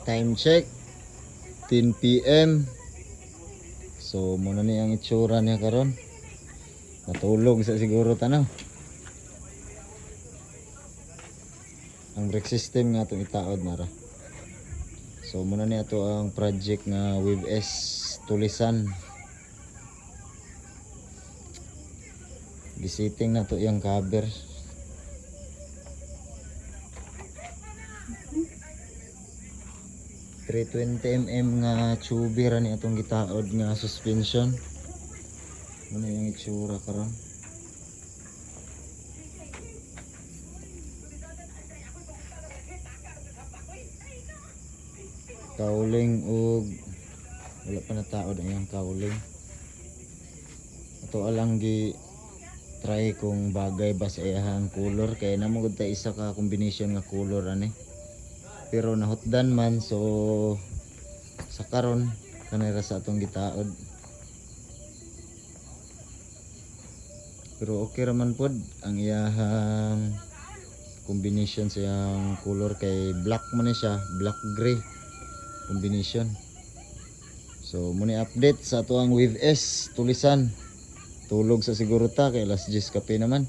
Time check 10 PM. So muna ni ang itsura niya karon. Natulog sa siguro tanaw. Ang brake system nga itong itaod mara. So muna ni ato ang project nga Wave S tulisan. Gisiting na to yung cover. 320mm nga tuber ni atong gitaod nga suspension. Ano yung itsura karon? Cowling og wala pa nataod ang cowling. Ato alang gi try kung bagay ba sa iyang color kay namo gud ta isa ka combination nga color ani. Pero nahutdan man so sa karon kanira sa atong gitaod. Pero okay raman pod ang iyang combination sa iyang color kay black man siya, black gray combination. So muna update sa ato ang Wave S tulisan. Tulog sa siguro ta kay alas 10 kape naman.